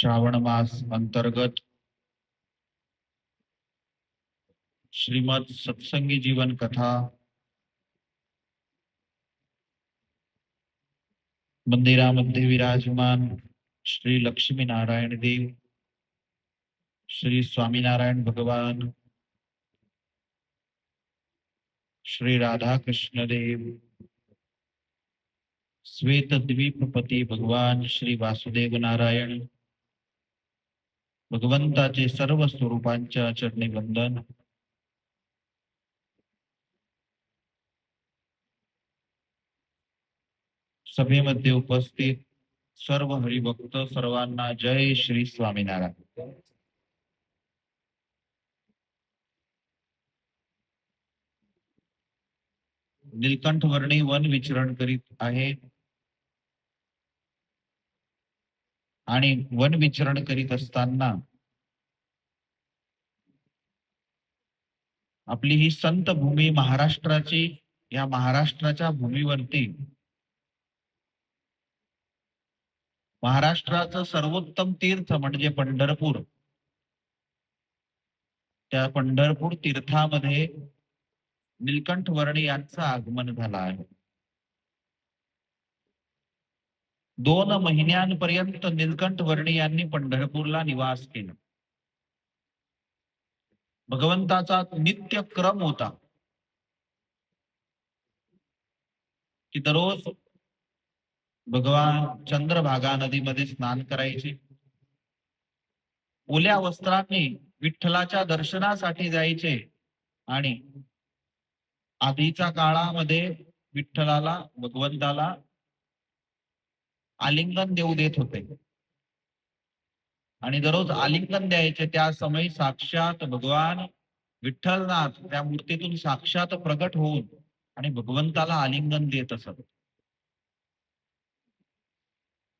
श्रावण मास अंतर्गत श्रीमद सत्संगी जीवन कथा मंदिरामध्ये विराजमान श्री लक्ष्मी नारायण देव, श्री स्वामीनारायण भगवान, श्री राधा कृष्ण देव, श्वेत द्वीपपती भगवान श्री वासुदेव नारायण, भगवंताचे सर्व स्वरूपांच्या चरणी वंदन. सभेमध्ये उपस्थित सर्व हरिभक्त सर्वांना जय श्री स्वामीनारायण. नीलकंठ वर्णी वन विचरण करीत आहे आणि वन विचरण करीत असताना आपली ही संत भूमी महाराष्ट्राची, या महाराष्ट्राच्या भूमीवरती महाराष्ट्राचं सर्वोत्तम तीर्थ म्हणजे पंढरपूर, त्या पंढरपूर तीर्थामध्ये नीलकंठ वर्णी यांचं आगमन झालं आहे. 2 महिन्यांपर्यंत नीलकंठ वर्णी यांनी पंढरपूरला निवास केला. भगवंताचा नित्य क्रम होता की दररोज भगवान चंद्रभागा नदीमध्ये स्नान करायचे, ओल्या वस्त्रांनी विठ्ठलाच्या दर्शनासाठी जायचे आणि आधीच्या काळामध्ये विठ्ठलाला, भगवंताला आलिंगन देऊ देत होते आणि दररोज आलिंगन द्यायचे. त्या समयी साक्षात भगवान विठ्ठलनाथ त्या मूर्तीतून साक्षात प्रगट होऊन आणि भगवंताला आलिंगन देत असत.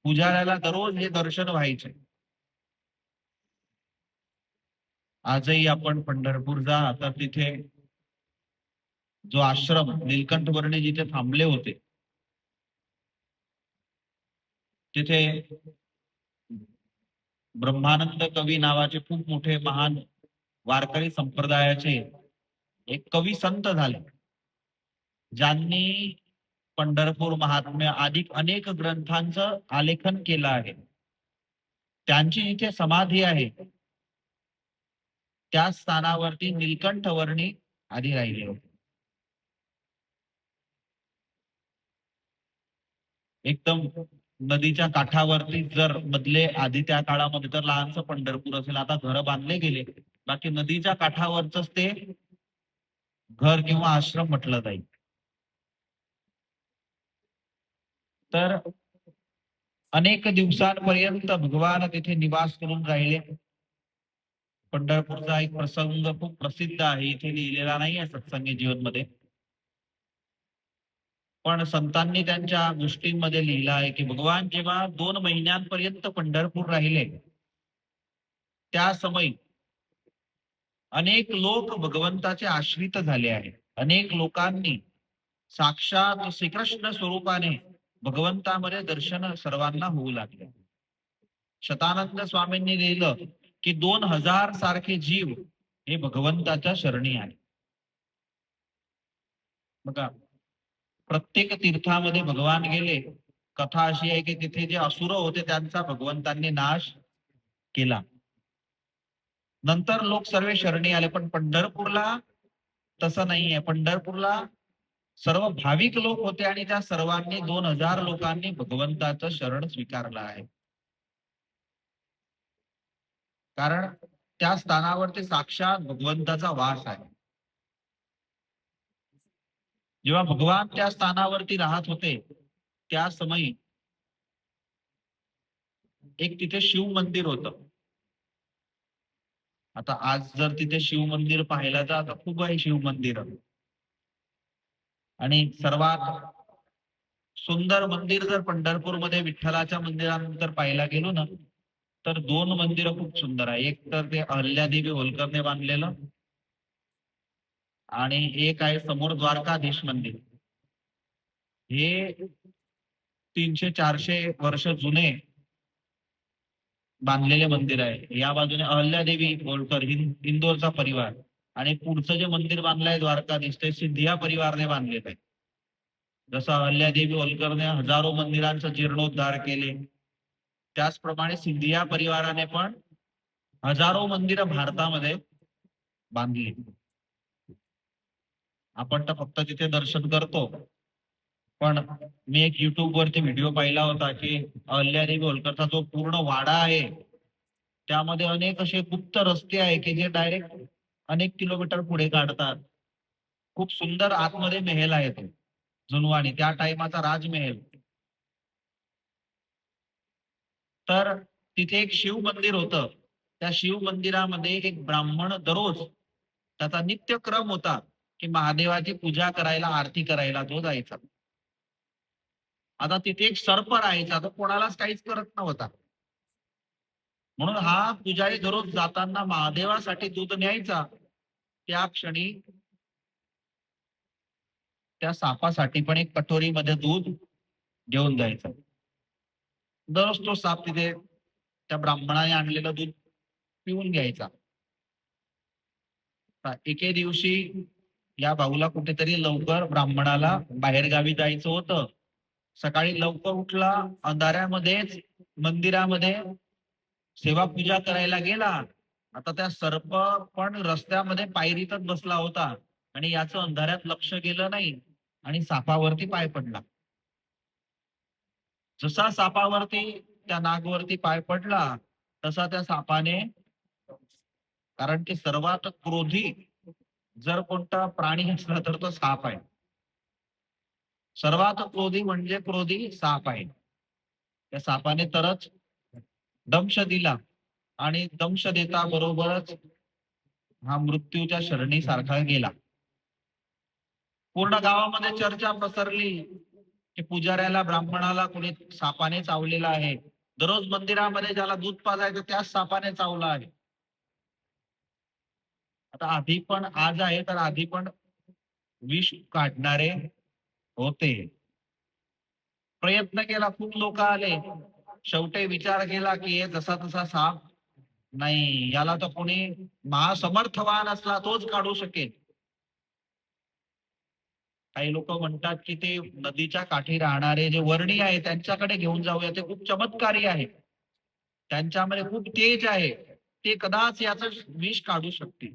पुजाऱ्याला दररोज हे दर्शन व्हायचे. आजही आपण पंढरपूर जा, तर तिथे जो आश्रम नीलकंठ वर्णी जिथे थांबले होते, तिथे ब्रह्मानंद कवी नावाचे खूप मोठे महान वारकरी संप्रदायाचे एक कवी संत झाले, ज्यांनी पंढरपूर महात्म्य आदी अनेक ग्रंथांचं आलेखन केलं आहे. त्यांची जिथे समाधी आहे त्या स्थानावरती नीलकंठ वर्णी आधी राहिले होते. एकदम नदीच्या काठावरती जर मधले आधी त्या काळामध्ये तर लहानसं पंढरपूर असेल, आता घर बांधले गेले, बाकी नदीच्या काठावरच ते घर किंवा आश्रम म्हटलं जाईल. तर अनेक दिवसांपर्यंत भगवान तिथे निवास करून राहिले. पंढरपूरचा एक प्रसंग खूप प्रसिद्ध आहे, इथे लिहिलेला नाही आहे सत्संगी जीवन मध्ये, पण संतांनी त्यांच्या गोष्टींमध्ये लिहिलं आहे की भगवान जेव्हा 2 महिन्यांपर्यंत पंढरपूर राहिले, त्या समयी अनेक लोक भगवंताचे आश्रित झाले आहेत. अनेक लोकांनी साक्षात श्रीकृष्ण स्वरूपाने भगवंतामध्ये दर्शन सर्वांना होऊ लागले. शतानंद स्वामींनी लिहिलं की 2000 सारखे जीव हे भगवंताच्या शरणी आहे. बघा, प्रत्येक तीर्थामध्ये भगवान गेले, कथा अशी आहे की तिथे जे असुर होते त्यांचा भगवंतांनी नाश केला. नंतर लोक सर्व शरणी आले, पण पंढरपूरला तसं नाहीये. पंढरपूरला सर्व भाविक लोक होते आणि त्या सर्वांनी 2000 लोकांनी भगवंताचं शरण स्वीकारलं आहे. कारण त्या स्थानावरती साक्षात भगवंताचा वास आहे. जेव्हा भगवान त्या स्थानावरती राहत होते त्या समयी एक तिथे शिव मंदिर होतं. आता आज जर तिथे शिव मंदिर पाहिलं तर आता खूप आहे शिव मंदिर, आणि सर्वात सुंदर मंदिर जर पंढरपूरमध्ये विठ्ठलाच्या मंदिरानंतर पाहायला गेलो ना, तर 2 मंदिरं खूप सुंदर आहे. एक तर ते अहल्यादेवी होलकरने बांधलेलं आणि एक आहे समोर द्वारकाधीश मंदिर. हे 300-400 वर्ष जुने बांधलेले मंदिर आहे. या बाजूने अहल्यादेवी होळकर इंदोरचा परिवार, आणि पुढचं जे मंदिर बांधलंय द्वारकाधीश ते सिंधिया परिवारने बांधलेलं आहे. जसं अहल्यादेवी होळकरने हजारो मंदिरांचा जीर्णोद्धार केले, त्याचप्रमाणे सिंधिया परिवाराने पण हजारो मंदिरं भारतामध्ये बांधली. आपण तर फक्त तिथे दर्शन करतो, पण मी एक युट्यूब वरती व्हिडिओ पाहिला होता की अहल्यादेवी होळकरचा जो पूर्ण वाडा आहे त्यामध्ये अनेक असे गुप्त रस्ते आहे की जे डायरेक्ट अनेक किलोमीटर पुढे काढतात. खूप सुंदर आतमध्ये मेहेल आहे तो जुनवानी त्या टाइमाचा राजमेहेल. तर तिथे एक शिव मंदिर होतं. त्या शिव मंदिरामध्ये एक ब्राह्मण दररोज त्याचा नित्यक्रम होता की महादेवाची पूजा करायला, आरती करायला तो जायचा. आता तिथे एक सर्प राहायचा, तो कोणालाच काहीच करत नव्हता. म्हणून हा पुजारी दररोज जाताना महादेवासाठी दूध न्यायचा. त्या क्षणी त्या सापासाठी पण एक कटोरीमध्ये दूध घेऊन जायचा. दररोज तो साप तिथे त्या ब्राह्मणाने आणलेलं दूध पिऊन घ्यायचा. एके दिवशी या भाऊला कुठेतरी लवकर ब्राह्मणाला बाहेरगावी जायचं होतं. सकाळी लवकर उठला, अंधाऱ्यामध्येच मंदिरामध्ये सेवा पूजा करायला गेला. आता त्या सर्प पण रस्त्यामध्ये पायरीतच बसला होता आणि याचं अंधाऱ्यात लक्ष गेलं नाही आणि सापावरती पाय पडला. जसा सापावरती त्या नागवरती पाय पडला, तसा त्या सापाने, कारण की सर्वात क्रोधी जर कोणता प्राणी असला तर तो साप आहे. सर्वात क्रोधी म्हणजे क्रोधी साप आहे. त्या सापाने तरच दंश दिला आणि दंश देता बरोबरच हा मृत्यूच्या शरणीसारखा गेला. पूर्ण गावामध्ये चर्चा पसरली की पुजाऱ्याला, ब्राह्मणाला कोणी सापाने चावलेला आहे. दररोज मंदिरामध्ये ज्याला दूध पाजायचं त्याच सापाने चावला आहे. आता आधी पण आज आहे तर आधी पण विष काढणारे होते. प्रयत्न केला, खूप लोक आले. शेवटी विचार केला की हे जसा तसा साप नाही, याला तर कोणी महासमर्थवान असला तोच काढू शकेल. काही लोक म्हणतात की ते नदीच्या काठी राहणारे जे वर्णी आहे त्यांच्याकडे घेऊन जाऊया, ते खूप चमत्कारी आहे, त्यांच्यामध्ये खूप तेज आहे, ते कदाच याचं विष काढू शकतील.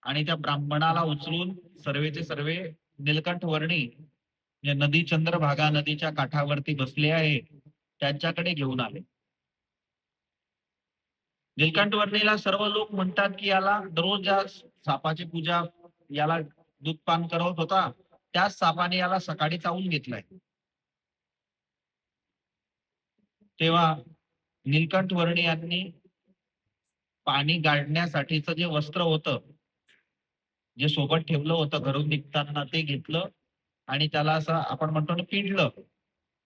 आणि त्या ब्राह्मणाला उचलून सर्वेचे सर्वे निलकंठ वर्णी जे नदी चंद्रभागा नदीच्या काठावरती बसले आहे त्यांच्याकडे घेऊन आले. निलकंठ वर्णीला सर्व लोक म्हणतात की याला दररोज ज्या सापाची पूजा याला दूध पान करवत होता त्याच सापाने याला सकाळी चावून घेतलाय. तेव्हा निलकंठ वर्णी यांनी पाणी गाळण्यासाठीचं जे वस्त्र होतं, जे सोबत ठेवलं होतं घरून निघताना, ते घेतलं आणि त्याला असं आपण म्हणतो ना पिंडलं,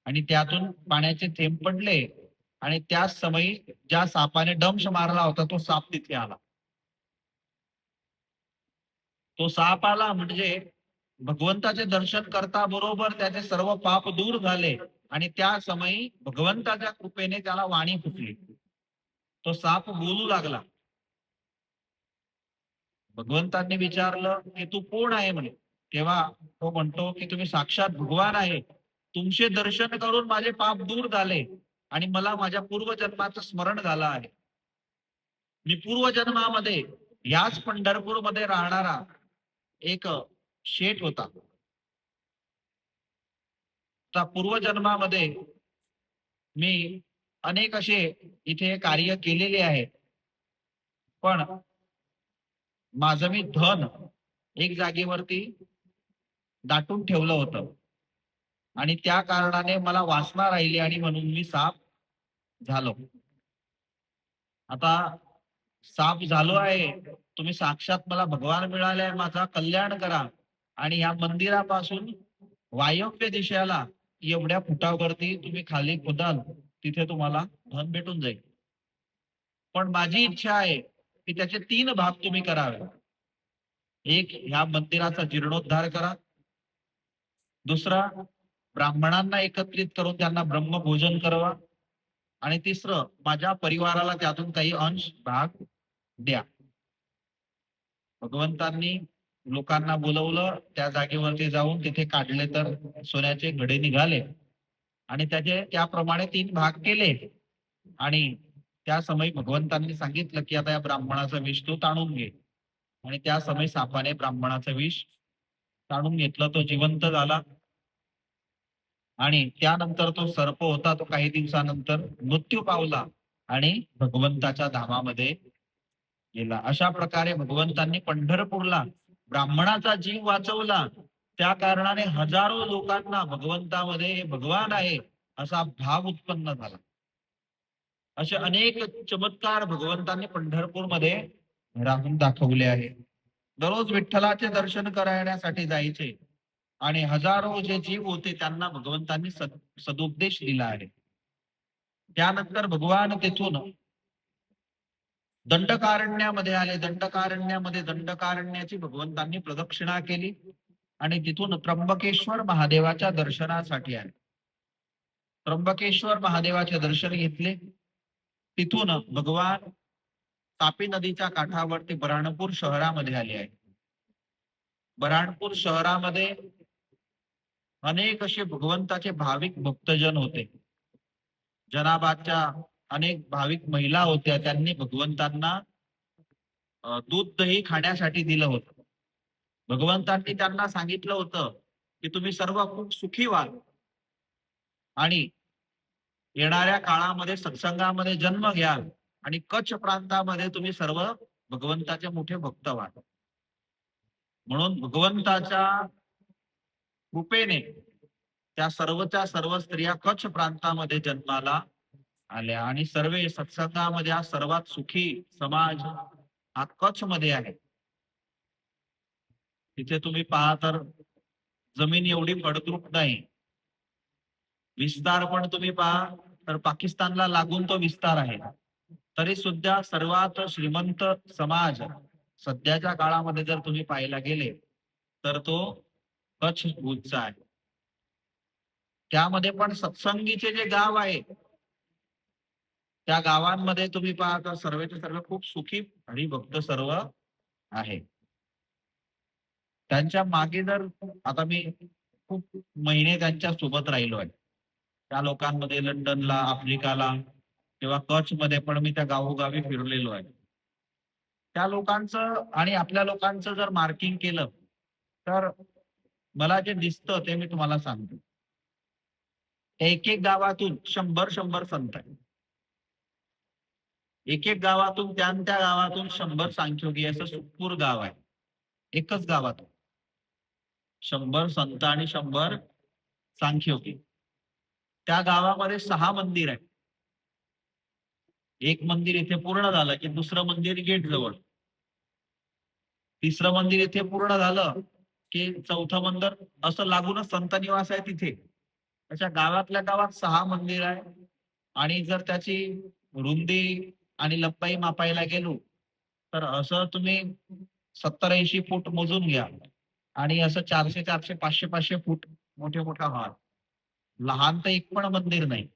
आणि त्यातून पाण्याचे थेंब पडले आणि त्याच समयी ज्या सापाने डंश मारला होता तो साप तिथे आला. तो साप आला म्हणजे भगवंताचे दर्शन करता बरोबर त्याचे सर्व पाप दूर झाले आणि त्या समयी भगवंताच्या कृपेने त्याला वाणी फुटली. तो साप बोलू लागला. भगवंतांनी विचारलं की तू कोण आहे म्हणे. तेव्हा तो म्हणतो की तुम्ही साक्षात भगवान आहे. तुमचे दर्शन करून माझे पाप दूर झाले आणि मला माझ्या पूर्वजन्माचं स्मरण झालं आहे. मी पूर्वजन्मामध्ये याच पंढरपूरमध्ये राहणारा एक शेठ होता. त्या पूर्वजन्मामध्ये मी अनेक असे इथे कार्य केलेले आहे, पण माझं मी धन एक जागेवरती दाटून ठेवलं होतं आणि त्या कारणाने मला वासना राहिली आणि म्हणून मी साप झालो. आता साप झालो आहे, तुम्ही साक्षात मला भगवान मिळाले, माझा कल्याण करा आणि या मंदिरापासून वायव्य दिशेला एवढ्या फुटावरती तुम्ही खाली खोदाल, तिथे तुम्हाला धन भेटून जाईल. पण माझी इच्छा आहे की त्याचे 3 भाग तुम्ही करावे. एक, ह्या मंदिराचा जीर्णोद्धार करा. दुसरा, ब्राह्मणांना एकत्रित करून त्यांना ब्रह्मभोजन करवा. आणि तिसरं माझ्या परिवाराला त्यातून काही अंश भाग द्या. भगवंतांनी लोकांना बोलवलं, त्या जागेवरती जाऊन तिथे काढले तर सोन्याचे घडे निघाले आणि त्याचे त्याप्रमाणे 3 भाग केले. आणि त्या समयी भगवंतांनी सांगितलं, की आता या ब्राह्मणाचं विष तू ताणून घे. आणि त्या समयी सापाने ब्राह्मणाचं विष ताणून घेतलं. तो जिवंत झाला आणि त्यानंतर तो सर्प होता, तो काही दिवसानंतर मृत्यू पावला आणि भगवंताच्या धामामध्ये गेला. अशा प्रकारे भगवंतांनी पंढरपूरला ब्राह्मणाचा जीव वाचवला. त्या कारणाने हजारो लोकांना भगवंतामध्ये हे भगवान आहे असा भाव उत्पन्न झाला. असे अनेक चमत्कार भगवंतांनी पंढरपूरमध्ये राहून दाखवले आहे. दररोज विठ्ठलाचे दर्शन करण्यासाठी जायचे आणि हजारो जे जीव होते त्यांना भगवंतांनी सदुपदेश दिला आहे. त्यानंतर भगवान तेथून दंडकारण्यामध्ये आले. दंडकारण्यामध्ये दंडकारण्याची भगवंतांनी प्रदक्षिणा केली आणि तिथून त्र्यंबकेश्वर महादेवाच्या दर्शनासाठी आले. त्र्यंबकेश्वर महादेवाचे दर्शन घेतले. तिथून भगवान तापी नदीच्या काठावरती बऱ्हाणपूर शहरामध्ये आले आहे. बऱ्हाणपूर शहरामध्ये अनेक असे भगवंताचे भाविक भक्तजन होते. जनाबादच्या अनेक भाविक महिला होत्या. त्यांनी भगवंतांना दूध दही खाण्यासाठी दिलं होतं. भगवंतांनी त्यांना सांगितलं होतं की तुम्ही सर्व खूप सुखी व्हाल आणि येणाऱ्या काळामध्ये सत्संगामध्ये जन्म घ्याल आणि कच्छ प्रांतामध्ये तुम्ही सर्व भगवंताचे मोठे भक्त व्हाल. म्हणून भगवंताच्या कृपेने त्या सर्वच्या सर्व स्त्रिया कच्छ प्रांतामध्ये जन्माला आल्या आणि सर्व सत्संगामध्ये हा सर्वात सुखी समाज हा कच्छ मध्ये आहे. तिथे तुम्ही पहा तर जमीन एवढी फळद्रूप नाही. विस्तार पण तुम्ही पहा तर पाकिस्तानला लागून तो विस्तार आहे. तरी सुद्धा सर्वात श्रीमंत समाज सध्याच्या काळामध्ये जर तुम्ही पाहायला गेले तर तो कच्छ भूजचा आहे. त्यामध्ये पण सत्संगीचे जे गाव आहे त्या गावांमध्ये तुम्ही पहा तर सर्वचे सर्व खूप सुखी हरिभक्त सर्व आहे. त्यांच्या मागे जर आता मी खूप महिने त्यांच्या सोबत राहिलो आहे. त्या लोकांमध्ये लंडनला, आफ्रिकाला किंवा कच्छ मध्ये पण मी त्या गावोगावी फिरलेलो आहे. त्या लोकांचं आणि आपल्या लोकांचं जर मार्किंग केलं तर मला जे दिसतं ते मी तुम्हाला सांगतो. एक एक गावातून 100 संत आहेत. एक एक गावातून त्या गावातून 100 सांख्योगी असं सुखपूर गाव आहे. एकच गावातून 100 संत आणि 100 सांख्योगी. त्या गावामध्ये 6 मंदिर आहेत. एक मंदिर इथे पूर्ण झालं की दुसरं मंदिर गेट जवळ. तिसरं मंदिर इथे पूर्ण झालं की चौथं मंदिर असं लागूनच संत निवास आहे तिथे. अशा गावातल्या गावात 6 मंदिर आहे आणि जर त्याची रुंदी आणि लंबाई मापायला गेलो तर असं तुम्ही 70-80 फूट मोजून घ्या आणि असं 400-400, 500-500 फूट मोठे मोठा हॉल. लहान तर एक पण मंदिर नाही.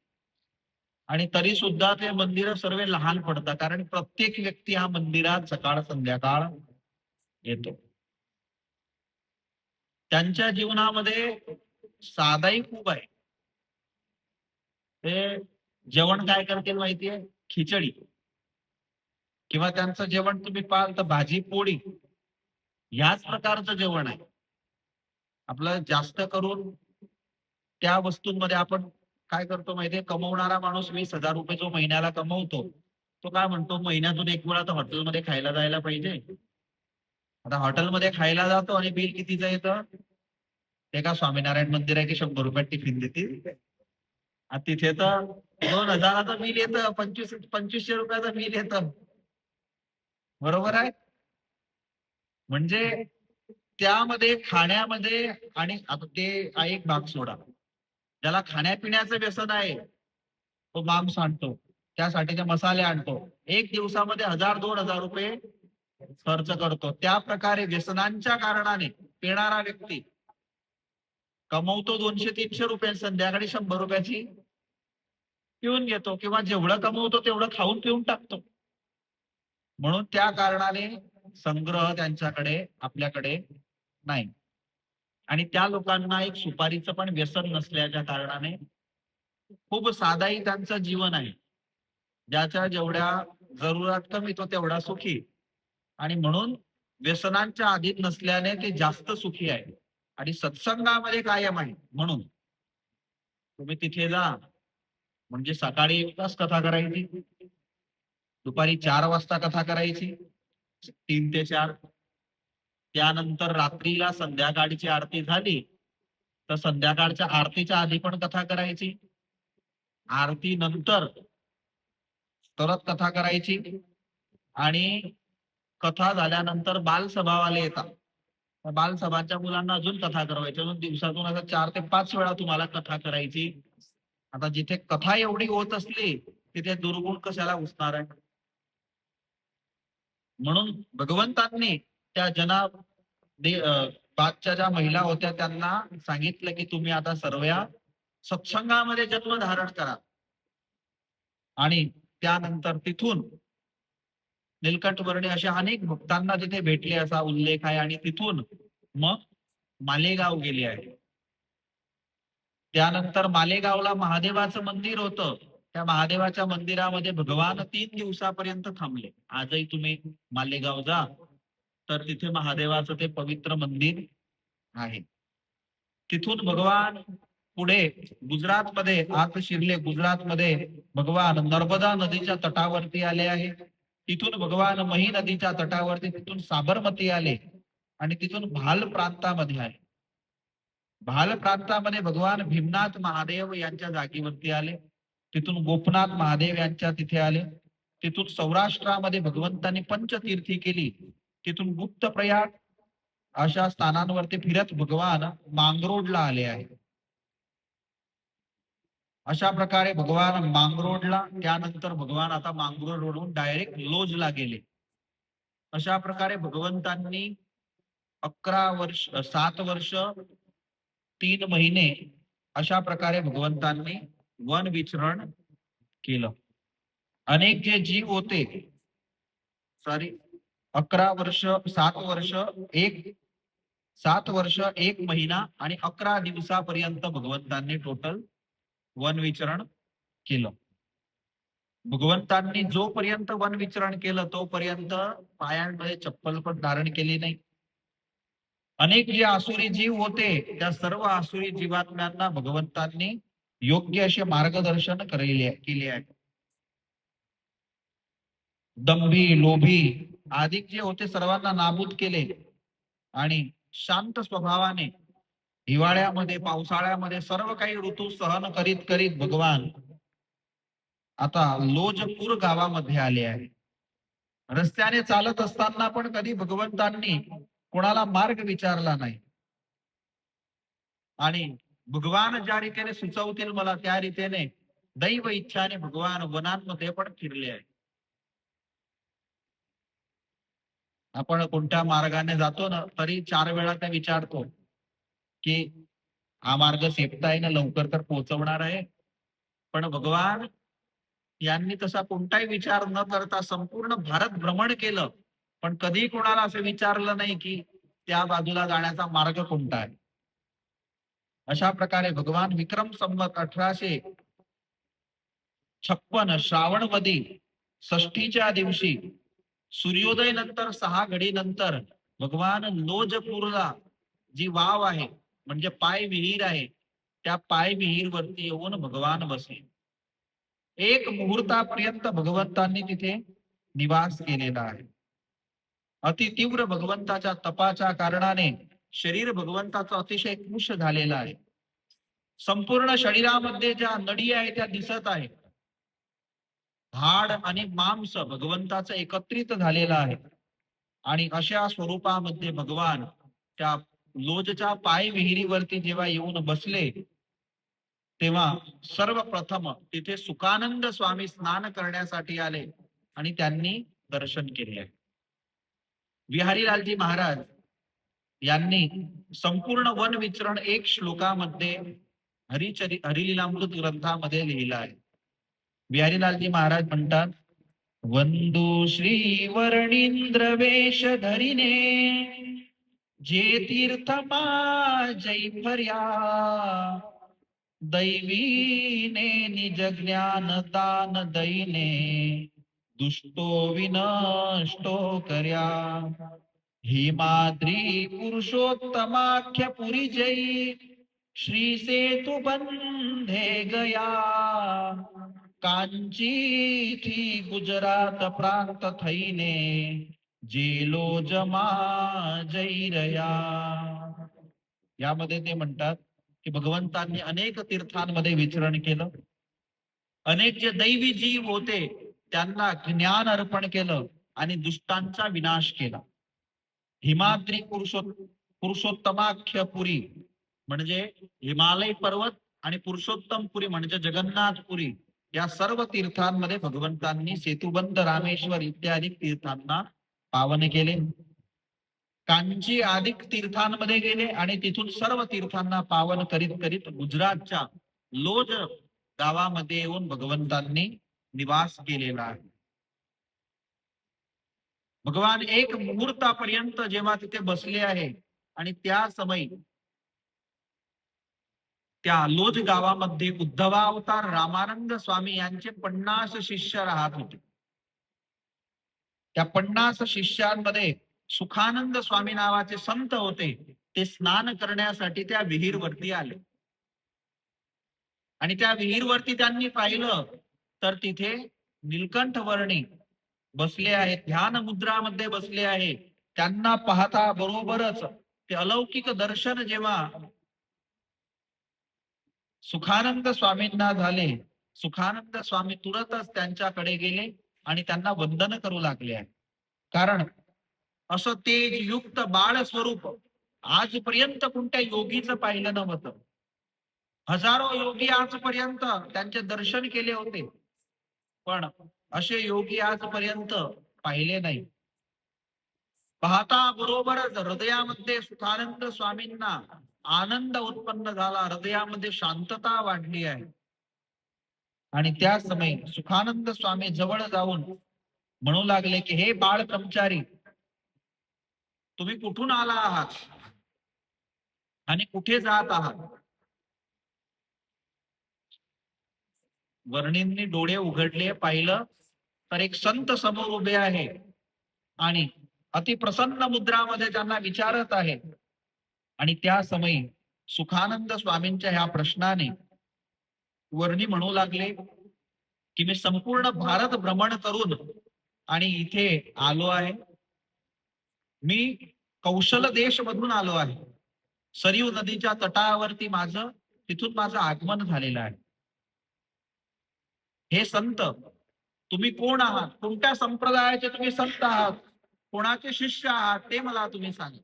आणि तरी सुद्धा ते मंदिर सर्व लहान पडतात कारण प्रत्येक व्यक्ती हा मंदिरात सकाळ संध्याकाळ येतो. त्यांच्या जीवनामध्ये साधाही खूप आहे. ते जेवण काय करतील माहितीये? खिचडी किंवा त्यांचं जेवण तुम्ही पाहाल तर भाजी पोळी ह्याच प्रकारचं जेवण आहे. आपलं जास्त करून त्या वस्तूंमध्ये आपण काय करतो माहितीये? कमवणारा माणूस 20,000 रुपये जो महिन्याला कमवतो तो काय म्हणतो महिन्यातून एक वेळा तर हॉटेलमध्ये खायला जायला पाहिजे. आता हॉटेलमध्ये खायला जातो आणि बिल कितीचं येतं? ते का स्वामीनारायण मंदिर आहे की 100 रुपयात टिफिन देतील? आणि तिथे तर 2,000चं बिल येतं, 2500 रुपयाचं बिल येतं. बरोबर आहे? म्हणजे त्यामध्ये खाण्यामध्ये आणि आता ते एक भाग सोडा. ज्याला खाण्यापिण्याचं व्यसन आहे, तो मांस आणतो. त्यासाठी ते मसाले आणतो. एक दिवसामध्ये 1,000-2,000 रुपये खर्च करतो. त्या प्रकारे व्यसनांच्या कारणाने पिणारा व्यक्ती कमवतो 200-300 रुपये, संध्याकाळी 100 रुपयाची पिऊन घेतो किंवा जेवढं कमवतो तेवढं खाऊन पिऊन टाकतो. म्हणून त्या कारणाने संग्रह त्यांच्याकडे आपल्याकडे नाही. आणि त्या लोकांना एक सुपारीचं पण व्यसन नसल्याच्या कारणाने खूप साधाही त्यांचं जीवन आहे. ज्याच्या जेवढ्या जरुरात कमी तो तेवढा सुखी. आणि म्हणून व्यसनांच्या अधीन नसल्याने ते जास्त सुखी आहे आणि सत्संगामध्ये कायम आहे. म्हणून तुम्ही तिथे जा, म्हणजे सकाळी 1 तास कथा करायची, दुपारी 4 वाजता कथा करायची, 3 ते 4. त्यानंतर रात्रीला संध्याकाळची आरती झाली, तर संध्याकाळच्या आरतीच्या आधी पण कथा करायची. आरती नंतर परत कथा करायची आणि कथा झाल्यानंतर बालसभावाले येतात. त्या बालसभाच्या मुलांना अजून कथा करवायची. अजून दिवसातून आता 4 ते 5 वेळा तुम्हाला कथा करायची. आता जिथे कथा एवढी होत असली, तिथे दुर्गुण कशाला घुसणार आहे? म्हणून भगवंतांनी त्या पाचच्या ज्या महिला होत्या त्यांना सांगितलं की तुम्ही आता सर्व्या सत्संगामध्ये जन्म धारण करा. आणि त्यानंतर तिथून निलकंठवर्णी अशा अनेक भक्तांना तिथे भेटले असा उल्लेख आहे आणि तिथून मग मालेगाव गेले आहे. त्यानंतर मालेगावला महादेवाचं मंदिर होतं. त्या महादेवाच्या मंदिरामध्ये भगवान 3 दिवसापर्यंत थांबले. आजही तुम्ही मालेगाव जा, तर तिथे महादेवाचं ते पवित्र मंदिर आहे. तिथून भगवान पुढे गुजरातमध्ये आत शिरले. गुजरातमध्ये भगवान नर्मदा नदीच्या तटावरती आले आहे. तिथून भगवान मही नदीच्या तटावरती, तिथून साबरमती आले आणि तिथून भाल प्रांतामध्ये आले. भाल प्रांतामध्ये भगवान भीमनाथ महादेव यांच्या जागेवरती आले. तिथून गोपनाथ महादेव यांच्या तिथे आले. तिथून सौराष्ट्रामध्ये भगवंतांनी पंचतीर्थी केली. तिथून गुप्त प्रयाग अशा स्थानांवरती फिरत भगवान मांगरोडला आले आहे. अशा प्रकारे भगवान मांगरोडला, त्यानंतर भगवान आता मांगरोडवरून डायरेक्ट लोजला गेले. अशा प्रकारे भगवंतांनी 11 वर्ष, 7 वर्ष 3 महिने अशा प्रकारे भगवंतांनी वन विचरण केलं. अनेक जे जीव होते, सॉरी 11 वर्ष 7 वर्ष 7 वर्ष 1 महिना आणि 11 दिवसापर्यंत भगवंतांनी टोटल वन विचरण केलं. भगवंतांनी जोपर्यंत वन विचरण केलं तोपर्यंत पायांमध्ये चप्पल पण धारण केली नाही. अनेक जे आसुरी जीव होते त्या सर्व आसुरी जीवात्म्यांना भगवंतांनी योग्य असे मार्गदर्शन केले आहे. दंभी, लोभी आदी जे होते सर्वांना नाबूद केले आणि शांत स्वभावाने हिवाळ्यामध्ये, पावसाळ्यामध्ये सर्व काही ऋतू सहन करीत करीत भगवान आता लोजपूर गावामध्ये आले आहे. रस्त्याने चालत असताना पण कधी भगवंतांनी कोणाला मार्ग विचारला नाही आणि भगवान ज्या रीतीने सुचवतील मला त्या रीतीने दैव इच्छाने भगवान वनांमध्ये पण फिरले आहे. आपण कोणत्या मार्गाने जातो ना, तरी 4 वेळा ते विचारतो की हा मार्ग सेफता ना, लवकर तर पोहोचवणार आहे. पण भगवान यांनी तसा कोणताही विचार न करता संपूर्ण भारत भ्रमण केलं, पण कधी कोणाला असं विचारलं नाही की त्या बाजूला जाण्याचा मार्ग कोणता आहे. अशा प्रकारे भगवान विक्रम संवत 1856 श्रावणमध्ये षष्ठीच्या दिवशी सूर्योदय नंतर 6 घडी नंतर भगवान लोजपूरला जी वाव आहे म्हणजे पाय विहीर आहे, त्या पाय विहीर वरती येऊन भगवान बसले. 1 मुहूर्तापर्यंत भगवंतांनी तिथे निवास केलेला आहे. अति तीव्र भगवंताच्या तपाच्या कारणाने शरीर भगवंताचं अतिशय कृश झालेलं आहे. संपूर्ण शरीरामध्ये ज्या नडी आहे त्या दिसत आहे. हाड आणि मांस भगवंताचं एकत्रित झालेलं आहे आणि अशा स्वरूपामध्ये भगवान त्या लोजच्या पाय विहिरीवरती जेव्हा येऊन बसले, तेव्हा सर्वप्रथम तिथे सुखानंद स्वामी स्नान करण्यासाठी आले आणि त्यांनी दर्शन केले आहे. विहारीलालजी महाराज यांनी संपूर्ण वन विचरण 1 श्लोकामध्ये हरिलीलामृत ग्रंथामध्ये लिहिलं आहे. बिहारीलालजी महाराज म्हणतात, वंदू श्री वर्णींद्र वेश धरिणे, जे तीर्थ माझै भर्या, दैवीने निज ज्ञान दान दैने, दुष्टो विनष्टो कर्या. हिमाद्री पुरुषोत्तमाख्य पुरी जई, श्री सेतु बंधे गया, कांची थी गुजरात प्रांत थईने, जेलो जमा जैरया. यामध्ये ते म्हणतात की भगवंतांनी अनेक तीर्थांमध्ये विचरण केलं, अनेक जे दैवी जीव होते त्यांना ज्ञान अर्पण केलं आणि दुष्टांचा विनाश केला. हिमाद्री पुरुषोत्तमाख्य पुरी म्हणजे हिमालय पर्वत आणि पुरुषोत्तमपुरी म्हणजे जगन्नाथपुरी, या सर्व तीर्थांमध्ये भगवंतांनी सेतुबंध, रामेश्वर इत्यादी तीर्थांना पावन केले. कांची आदिक तीर्थांमध्ये गेले आणि तिथून सर्व तीर्थांना पावन करीत करीत गुजरातच्या लोज गावामध्ये येऊन भगवंतांनी निवास केलेला आहे. भगवान एक मुहूर्तापर्यंत जेव्हा तिथे बसले आहे आणि त्या समयी त्या लोज गावामध्ये उद्धवावतार रामानंद स्वामी यांचे 50 शिष्य राहत होते. त्या 50 शिष्यांमध्ये सुखानंद स्वामी नावाचे संत होते. ते स्नान करण्यासाठी त्या विहीरवरती आले आणि त्या विहीरवरती त्यांनी पाहिलं तर तिथे नीलकंठ वर्णी बसले आहेत, ध्यान मुद्रामध्ये बसले आहे. त्यांना पाहता बरोबरच ते अलौकिक दर्शन जेव्हा सुखानंद स्वामींना झाले, सुखानंद स्वामी तुरंतच त्यांच्याकडे गेले आणि त्यांना वंदन करू लागले आहे. कारण असं तेजयुक्त बाळ स्वरूप आजपर्यंत कोणत्या योगीचं पाहिलं नव्हतं. हजारो योगी आजपर्यंत त्यांचे दर्शन केले होते, पण असे योगी आजपर्यंत पाहिले नाही. पाहता बरोबरच हृदयामध्ये सुखानंद स्वामींना आनंद उत्पन्न झाला, हृदयामध्ये शांतता वाढली आहे. आणि त्या समयी सुखानंद स्वामी जवळ जाऊन म्हणू लागले की हे बाळ ब्रह्मचारी, तुम्ही कुठून आला आहात आणि कुठे जात आहात? वर्णींनी डोळे उघडले, पाहिलं तर एक संत समोर उभे आहे आणि अतिप्रसन्न मुद्रामध्ये त्यांना विचारत आहे. आणि त्या समयी सुखानंद स्वामींच्या ह्या प्रश्नाने वर्णी म्हणू लागले की मी संपूर्ण भारत भ्रमण करून आणि इथे आलो आहे. मी कौशल देश मधून आलो आहे. सरयू नदीच्या तटावरती तिथून माझं आगमन झालेलं आहे. हे संत, तुम्ही कोण आहात? कोणत्या संप्रदायाचे तुम्ही संत आहात? कोणाचे शिष्य आहात ते मला तुम्ही सांगा.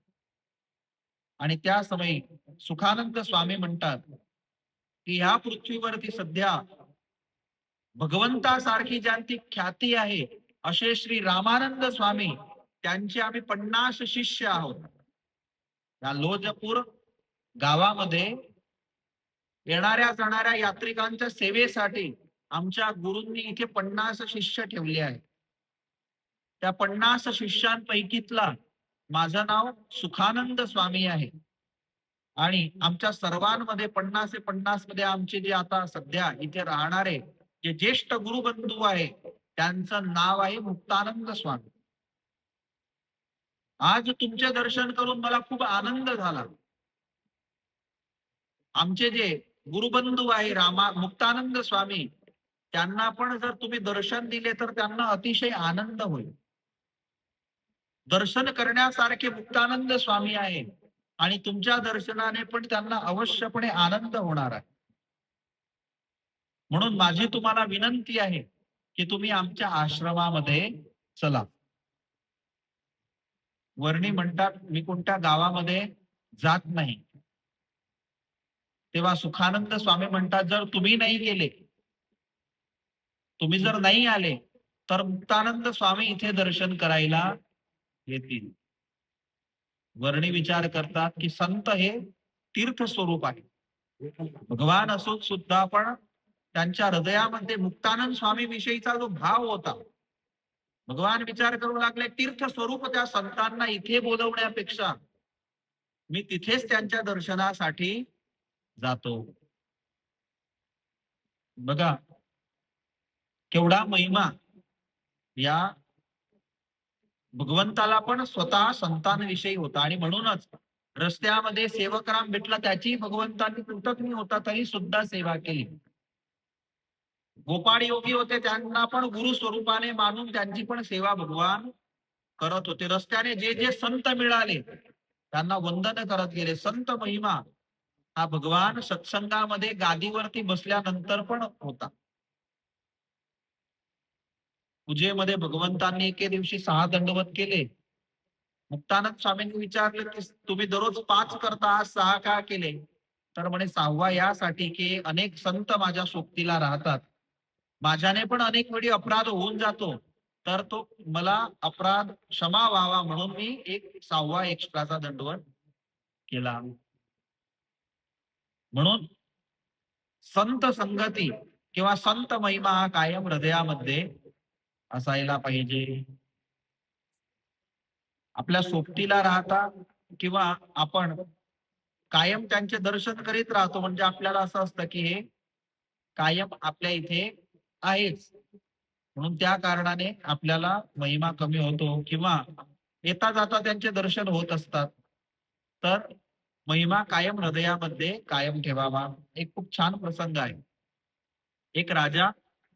आणि त्या समयी सुखानंद स्वामी म्हणतात की ह्या पृथ्वीवरती सध्या भगवंतासारखी ज्यांची ख्याती आहे असे श्री रामानंद स्वामी, त्यांचे आम्ही 50 शिष्य आहोत. या लोजपूर गावामध्ये येणाऱ्या जाणाऱ्या यात्रिकांच्या सेवेसाठी आमच्या गुरूंनी इथे 50 शिष्य ठेवले आहेत. त्या 50 शिष्यांपैकीतला माझं नाव सुखानंद स्वामी आहे आणि आमच्या सर्वांमध्ये 50 मध्ये आमचे जे आता सध्या इथे राहणारे जे ज्येष्ठ गुरुबंधू आहे त्यांचं नाव आहे मुक्तानंद स्वामी. आज तुमचे दर्शन करून मला खूप आनंद झाला. आमचे जे गुरुबंधू आहे मुक्तानंद स्वामी, त्यांना पण जर तुम्ही दर्शन दिले तर त्यांना अतिशय आनंद होईल. दर्शन करण्यासारखे मुक्तानंद स्वामी आहे आणि तुमच्या दर्शनाने पण त्यांना अवश्यपणे आनंद होणार आहे. म्हणून माझी तुम्हाला विनंती आहे की तुम्ही आमच्या आश्रमामध्ये चला. वर्णी म्हणतात मी कोणत्या गावामध्ये जात नाही. तेव्हा सुखानंद स्वामी म्हणतात जर तुम्ही नाही गेले, तुम्ही जर नाही आले तर मुक्तानंद स्वामी इथे दर्शन करायला येतील. वर्णी विचार करतात की संत हे तीर्थ स्वरूप आहे. भगवान असून सुद्धा पण त्यांच्या हृदयामध्ये मुक्तानंद स्वामी विषयीचा जो भाव होता, भगवान विचार करू लागले तीर्थ स्वरूप त्या संतांना इथे बोलवण्यापेक्षा मी तिथेच त्यांच्या दर्शनासाठी जातो. बघा केवढा महिमा या भगवंताला पण स्वतः संतांविषयी होता. आणि म्हणूनच रस्त्यामध्ये सेवकराम भेटला, त्याची भगवंतांनी कृतज्ञ होता तरी सुद्धा सेवा केली. गोपाळ योगी होते, त्यांना पण गुरु स्वरूपाने मानून त्यांची पण सेवा भगवान करत होते. रस्त्याने जे जे संत मिळाले त्यांना वंदन करत गेले. संत महिमा हा भगवान सत्संगामध्ये गादीवरती बसल्यानंतर पण होता. पूजेमध्ये भगवंतांनी एके दिवशी 6 दंडवत केले. मुक्तानंद स्वामींनी विचारलं की तुम्ही दररोज 5 करता, आज 6 का केले? तर म्हणे 6वा यासाठी की अनेक संत माझ्या सोबतीला राहतात. माझ्याने पण अनेक वेळी अपराध होऊन जातो. तर तो मला अपराध क्षमा व्हावा म्हणून मी एक 6वा एक्स्ट्राचा दंडवत केला. म्हणून संत संगती किंवा संत महिमा हा कायम हृदयामध्ये असायला पाहिजे. आपल्या सोबतीला राहता किंवा आपण कायम त्यांचे दर्शन करीत राहतो म्हणजे आपल्याला असं असतं की हे कायम आपल्या इथे आहेच. म्हणून त्या कारणाने आपल्याला महिमा कमी होतो किंवा येता जाता त्यांचे दर्शन होत असतात. तर महिमा कायम हृदयामध्ये कायम ठेवावा. एक खूप छान प्रसंग आहे. एक राजा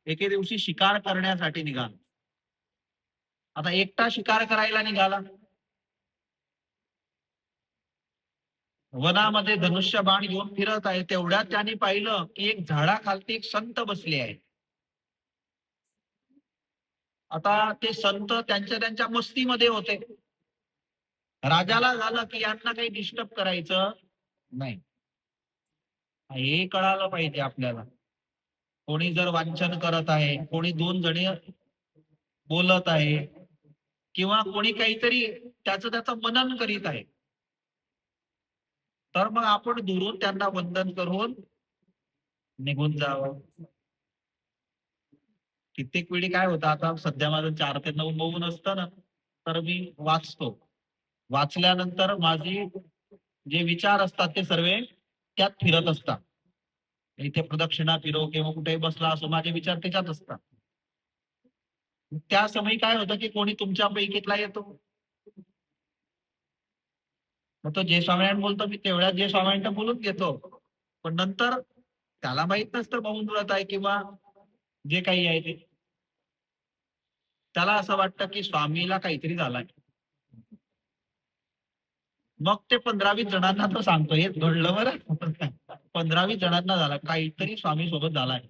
एके दिवशी शिकार करण्यासाठी निघाला. आता एकटा शिकार करायला निघाला. वनामध्ये धनुष्य बाण घेऊन फिरत आहे. तेवढ्यात त्यांनी पाहिलं की एक झाडाखालती एक संत बसले आहे. आता ते संत त्यांच्या त्यांच्या मस्तीमध्ये होते. राजाला झालं की यांना काही डिस्टर्ब करायचं नाही. हे कळालं पाहिजे आपल्याला. कोणी जर वांछन करत आहे, कोणी 2 जणी बोलत आहे किंवा कोणी काहीतरी त्याचं त्याचं मनन करीत आहे. तर मग आपण दुरून त्यांना वंदन करून निघून जावं. कित्येक वेळी काय होतं, आता सध्या माझं 4 ते 9 मौन असतं ना, तर मी वाचतो. वाचल्यानंतर माझी जे विचार असतात ते सर्व त्यात फिरत असतात. इथे प्रदक्षिणा फिरो किंवा कुठेही बसला असो, माझे विचार त्याच्यात असतात. त्या समयी काय होतं, की कोणी तुमच्या पैकीतला येतो. मग तो जे स्वामीनारायण बोलतो, मी तेवढ्यात जे स्वामीनारायण बोलून घेतो. पण नंतर त्याला माहित नसतं मौन व्रत आहे किंवा जे काही आहे ते. त्याला असं वाटतं, की स्वामीला काहीतरी झालंय. मग ते 15-20 जणांना तो सांगतो, हे घडलं बरं. 15-20 जणांना झाला, काहीतरी स्वामी सोबत झालाय.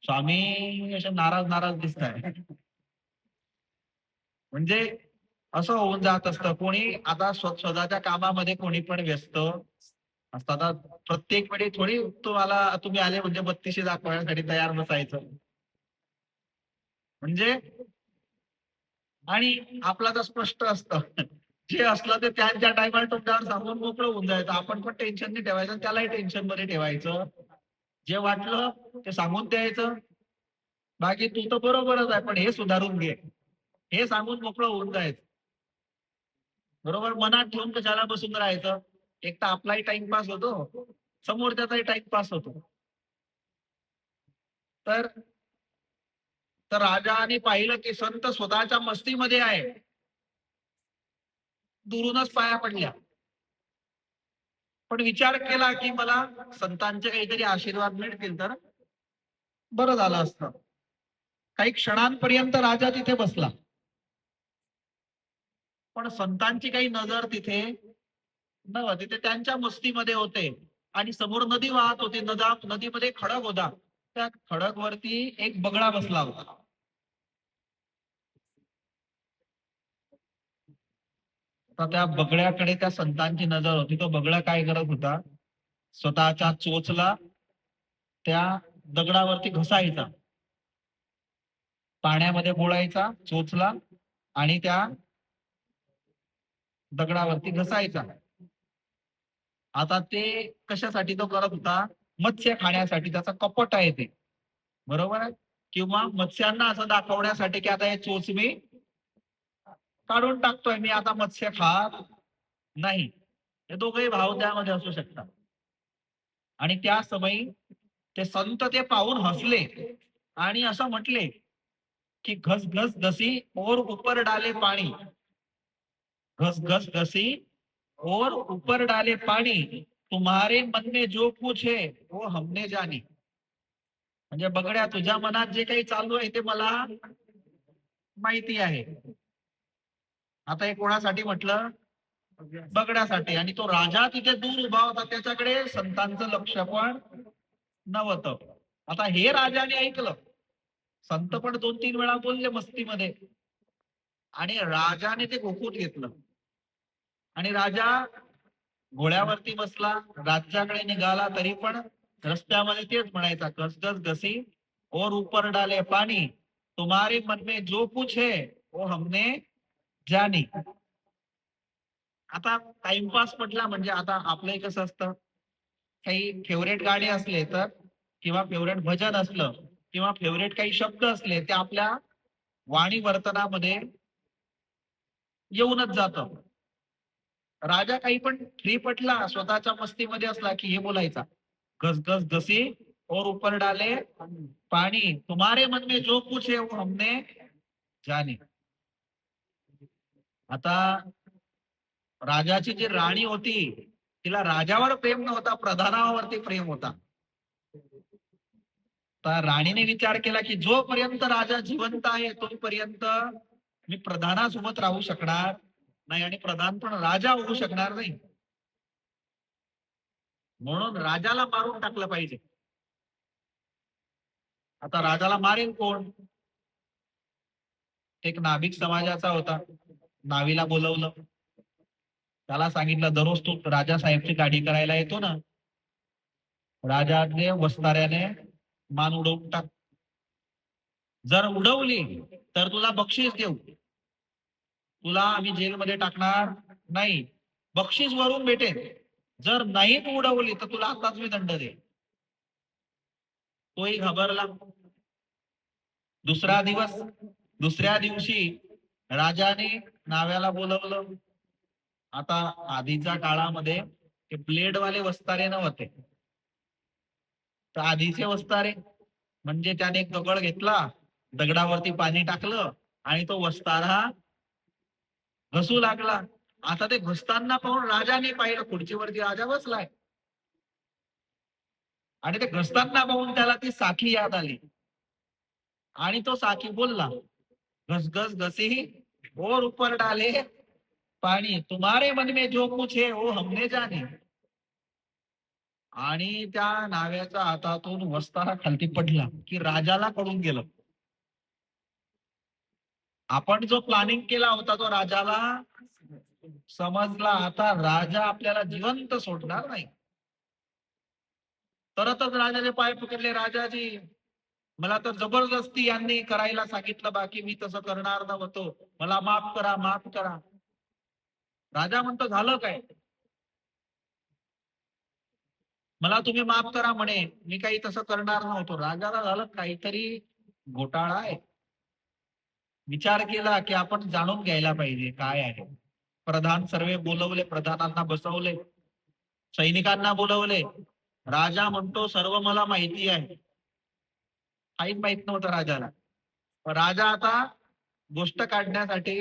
स्वामी असे नाराज नाराज दिसताय. म्हणजे असं होऊन जात असतं. कोणी आता स्वतःच्या कामामध्ये कोणी पण व्यस्त असतात. आता प्रत्येक वेळी थोडी तुम्ही आले म्हणजे बत्तीशी दाखवण्यासाठी तयार नसायचं. म्हणजे आणि आपला तर स्पष्ट असतं. जे असलं ते त्यांच्या टायमाला तोंडावर सांगून मोकळं होऊन जायचं. आपण पण टेन्शन नाही ठेवायचं आणि त्यालाही टेन्शन मध्ये ठेवायचं. जे वाटलं ते सांगून द्यायचं. बाकी तू तर बरोबरच आहे, पण हे सुधारून घे. हे सांगून मोकळं होऊन जायचं. बरोबर मनात ठेवून कशाला बसून राहायचं. एक तर आपलाही टाइमपास होतो, समोरच्याचाही टाइमपास होतो. तर तर राजाने पाहिलं की संत स्वतःच्या मस्तीमध्ये आहे. दुरूनच पाया पडल्या. पण विचार केला की मला संतांचे काहीतरी आशीर्वाद मिळतील तर बरं झालं असतं. काही क्षणांपर्यंत राजा तिथे बसला. पण संतांची काही नजर तिथे नव्हती. ते त्यांच्या मस्तीमध्ये होते आणि समोर नदी वाहत होती. नदीमध्ये खडक होता. त्या खडकवरती एक बगळा बसला होता. तर त्या बगळ्याकडे त्या संतांची नजर होती. तो बगळा काय करत होता? स्वतःच्या चोचला त्या दगडावरती घसायचा. पाण्यामध्ये बुडायचा चोचला आणि त्या दगडावरती घसायचा. आता ते कशासाठी तो करत होता? मत्स्य खाण्यासाठी, त्याचा कपट आहे ते, बरोबर आहे. किंवा मत्स्यांना असं दाखवण्यासाठी की आता हे चोच मी काढून टाकतोय, मी आता मत्स्य खात नाही. हे दोघेही भाव त्यामध्ये असू शकतात. आणि त्या समयी ते संत ते पाहून हसले आणि असं म्हटले की घस घस घसी और ऊपर डाले पाणी, घस घस घसी और ऊपर डाले पाणी, तुम्हारे मन में जो कुछ है वो हमने जानी. म्हणजे बगड्या, तुझ्या मनात जे काही चालू आहे ते मला माहिती आहे. आता हे कोणासाठी म्हटलं? बगड्यासाठी. आणि तो राजा तिथे दूर उभा होता, त्याच्याकडे संतांचं लक्ष पण नव्हतं. आता हे राजाने ऐकलं. संत पण 2-3 वेळा बोलले मस्तीमध्ये आणि राजाने ते गोकून घेतलं. आणि राजा घोड्यावरती बसला, राज्याकडे निघाला, तरी पण रस्त्यामध्ये तेच म्हणायचा, घस घस घसी और ऊपर डाले पाणी, तुम्हारे मन में जो कुछ है वो हमने जानी. आता टाइमपास म्हटला म्हणजे आता आपलंही कसं असतं, काही फेवरेट गाणे असले तर, किंवा फेवरेट भजन असलं, किंवा फेवरेट काही शब्द असले, ते आपल्या वाणी वर्तनामध्ये येऊनच जातं. राजा काही पण फ्री पटला, स्वतःच्या मस्तीमध्ये असला की हे बोलायचा, घस घस घसी और ऊपर डाले पानी, तुम्हारे मन में जो कुछ है वो हमने जाने. आता राजाची जी राणी होती, तिला राजावर प्रेम नव्हता, प्रधानावरती प्रेम होता. तर राणीने विचार केला की जोपर्यंत राजा जिवंत आहे तोपर्यंत मी प्रधानासोबत राहू शकणार नाही, आणि प्रधान पण राजा होऊ शकणार नाही. म्हणून राजाला मारून टाकलं पाहिजे. आता राजाला मारेल कोण? एक नाभिक समाजाचा होता. नावीला बोलवलं. त्याला सांगितलं, दररोज तू राजा साहेबची गाडी करायला येतो ना, राजाने वस्ताऱ्याने मान उडवून टाक. जर उडवली तर तुला बक्षीस देऊ. तुला आम्ही जेलमध्ये टाकणार नाही. बक्षीस वरून भेटेल. जर नाही तू उडवली तर तुला आताच मी दंड देईन. तोही घाबरला. दुसरा दिवस, दुसऱ्या दिवशी राजाने नाव्याला बोलवलं. आता आधीच्या काळामध्ये ते ब्लेडवाले वस्तारे नव्हते. तर आधीचे वस्तारे म्हणजे त्याने एक दगड घेतला, दगडावरती पाणी टाकलं आणि तो वस्तारा घसू लागला. आता ते घसताना पाहून राजाने पाहिलं, खुर्चीवरती राजा बसलाय आणि ते घसताना पाहून त्याला ती साखी याद आली आणि तो साखी बोलला, घस घस घसी और ऊपर डाले पाणी, तुम्हारे मन में जो कुछ है वो हमने जाने. आणि त्या नाव्याच्या हातातून वस्तारा खालती पडला की राजाला कळून गेलं. आपण जो प्लॅनिंग केला होता तो राजाला समजला. आता राजा आपल्याला जिवंत सोडणार नाही. तरतच राजाने पाय पकडले, राजाजी मला तर जबरदस्ती यांनी करायला सांगितलं, बाकी मी तसं करणार नव्हतो, मला माफ करा, माफ करा. राजा म्हणतो, झालं काय? मला तुम्ही माफ करा म्हणे, मी काही तसं करणार नव्हतो. राजाला झालं काहीतरी घोटाळा आहे. विचार केला की आपण जाणून घ्यायला पाहिजे काय आहे. प्रधान सर्व बोलवले, प्रधानांना बसवले, सैनिकांना बोलवले. राजा म्हणतो, सर्व मला माहिती आहे. काहीच माहित नव्हतं राजाला. राजा आता गोष्ट काढण्यासाठी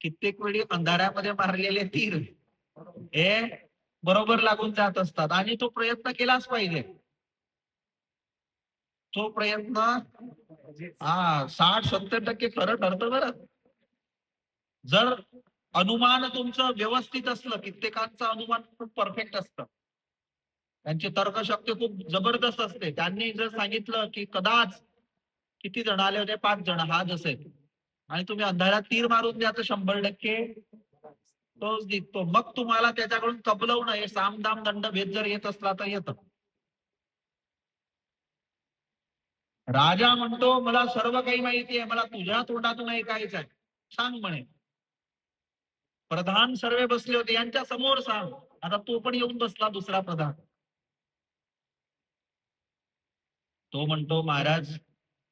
कित्येक वेळी अंधाऱ्यामध्ये मारलेले तीर हे बरोबर लागून जात असतात आणि तो प्रयत्न केलाच पाहिजे. तो प्रयत्न 60-70% खरं ठरतं बरं. जर अनुमान तुमचं व्यवस्थित असलं, कित्येकांचं अनुमान खूप परफेक्ट असतं. त्यांची तर्कशक्ती खूप जबरदस्त असते. त्यांनी जर सांगितलं की कदाच किती जण आले होते, 5 जण, हाच असेल, आणि तुम्ही अंधारात तीर मारून द्या तर 100% तोच दिसतो. मग तुम्हाला त्याच्याकडून कबलवणं, हे साम दाम दंड भेद जर येत असला तर येतं. राजा म्हणतो, मला सर्व काही माहिती आहे, मला तुझ्या तोंडातून ऐकायचं आहे, सांग म्हणे. प्रधान सर्व बसले होते, यांच्या समोर सांग. आता तो पण येऊन बसला, दुसरा प्रधान. तो म्हणतो, महाराज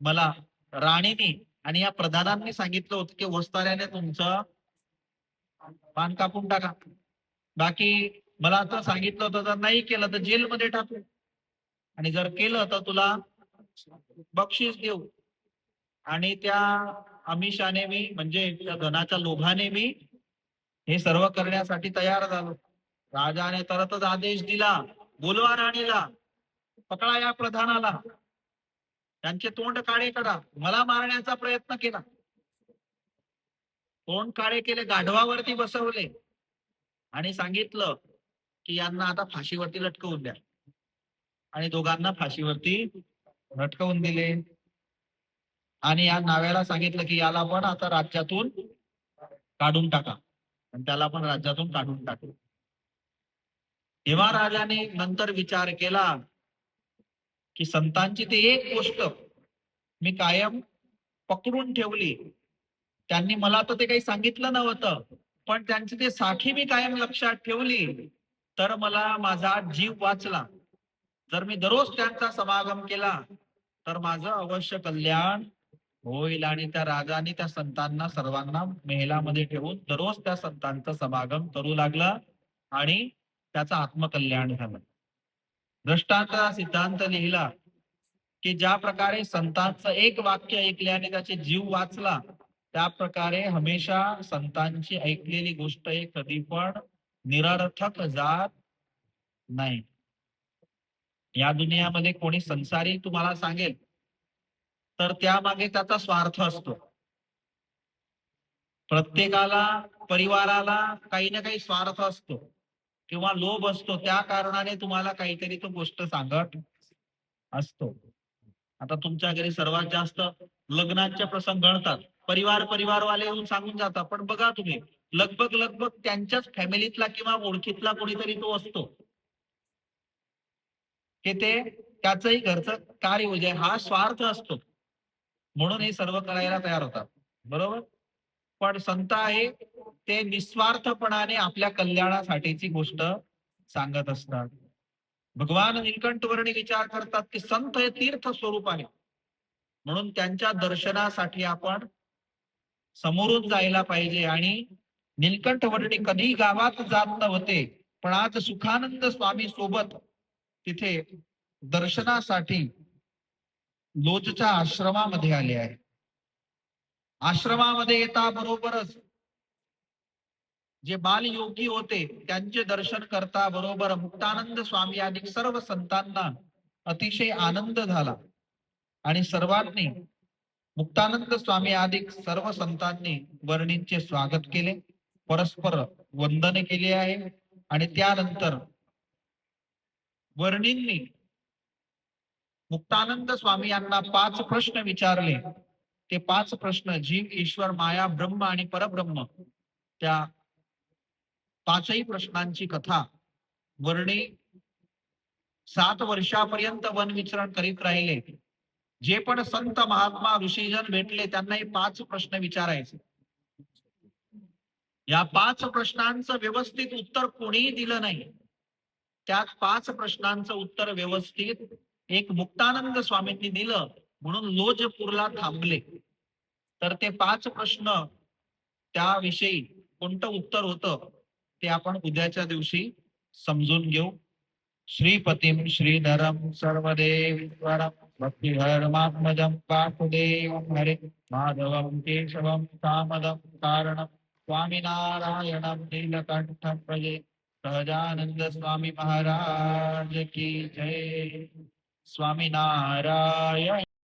मला राणीने आणि या प्रधानांनी सांगितलं होतं की वस्ताऱ्याने तुमचं पान कापून टाका. बाकी मला आता सांगितलं होतं, जर नाही केलं तर जेलमध्ये टाकू, आणि जर केलं तर तुला बक्षीस देऊ. आणि त्या आमिषाने मी, म्हणजे त्या धनाच्या लोभाने मी हे सर्व करण्यासाठी तयार झालो. राजाने तरतच आदेश दिला, बोलवा राणीला, पकडा या प्रधानाला, त्यांचे तोंड काळे करा. मला मारण्याचा प्रयत्न केला, तोंड काळे केले, गाढवावरती बसवले आणि सांगितलं की यांना आता फाशीवरती लटकवून द्या. आणि दोघांना फाशीवरती लटकवून दिले. आणि या नाव्याला सांगितलं की याला पण आता राज्यातून काढून टाका, आणि त्याला पण राज्यातून काढून टाकलं. तेव्हा राजाने नंतर विचार केला की संतांची ते एक गोष्ट मी कायम पकडून ठेवली. त्यांनी मला तर ते काही सांगितलं नव्हतं, पण त्यांची ते साखी मी कायम लक्षात ठेवली, तर मला माझा जीव वाचला. जर मी दररोज त्यांचा समागम केला तर माझं अवश्य कल्याण होईल. आणि त्या राजाने त्या संतांना सर्वांना मेहलामध्ये ठेवून दररोज त्या संतांचा समागम करू लागला आणि त्याचं आत्मकल्याण झालं. दृष्टांत सिद्धांत लिहिला की ज्या प्रकारे संतांचं एक वाक्य ऐकल्याने त्याचे जीव वाचला, त्या प्रकारे हमेशा संतांची ऐकलेली गोष्ट हे कधी पण निरर्थक जात नाही. या दुनियामध्ये कोणी संसारी तुम्हाला सांगेल तर त्यामागे त्याचा स्वार्थ असतो. प्रत्येकाला, परिवाराला काही ना काही स्वार्थ असतो किंवा लोभ असतो. त्या कारणाने तुम्हाला काहीतरी तो गोष्ट सांगत असतो. आता तुमच्या घरी सर्वात जास्त लग्नाचे प्रसंग घडतात. परिवारवाले येऊन सांगून जातात. पण बघा तुम्ही, लगभग त्यांच्याच फॅमिलीतला किंवा ओळखीतला कोणीतरी तो असतो की ते त्याचंही घरचं कार्य म्हणजे हा स्वार्थ असतो. म्हणून हे सर्व करायला तयार होतात. बरोबर? पण संत आहे ते निस्वार्थपणाने आपल्या कल्याणासाठीची गोष्ट सांगत असतात. भगवान नीलकंठ वर्णी विचार करतात की संत हे तीर्थ स्वरूप आहे, म्हणून त्यांच्या दर्शनासाठी आपण समोरून जायला पाहिजे. आणि नीलकंठ वर्णी कधी गावात जात नव्हते, पण आज सुखानंद स्वामी सोबत तिथे दर्शनासाठी लोजच्या आश्रमामध्ये आले आहे. आश्रमामध्ये येता बरोबरच जे बालयोगी होते त्यांचे दर्शन करता बरोबर मुक्तानंद स्वामी आणि सर्व संतांना अतिशय आनंद झाला. आणि सर्वांनी, मुक्तानंद स्वामी आदी सर्व संतांनी वर्णींचे स्वागत केले, परस्पर वंदन केले आहे. आणि त्यानंतर वर्णींनी मुक्तानंद स्वामी यांना 5 प्रश्न विचारले. ते 5 प्रश्न जीव, ईश्वर, माया, ब्रह्म आणि परब्रह्म, त्या 5ही प्रश्नांची कथा वर्णी 7 वर्षापर्यंत वन विचरण करीत राहिले. जे पण संत महात्मा ऋषीजन भेटले त्यांना हे 5 प्रश्न विचारायचे. या 5 प्रश्नांचं व्यवस्थित उत्तर कोणीही दिलं नाही. त्या 5 प्रश्नांचं उत्तर व्यवस्थित एक मुक्तानंद स्वामींनी दिलं, म्हणून लोजपूरला थांबले. तर ते 5 प्रश्न त्याविषयी कोणतं उत्तर होतं ते आपण उद्याच्या दिवशी समजून घेऊ. श्रीपतिं श्रीधरं सर्वदेवीश्वरं भक्तिधर्मात्मजं वासुदेवं हरे माधवं केशवं कामदं कारणं स्वामिनारायणं नीलकंठं भजे. सहजानंद स्वामी महाराज की जय. स्वामी नारायण.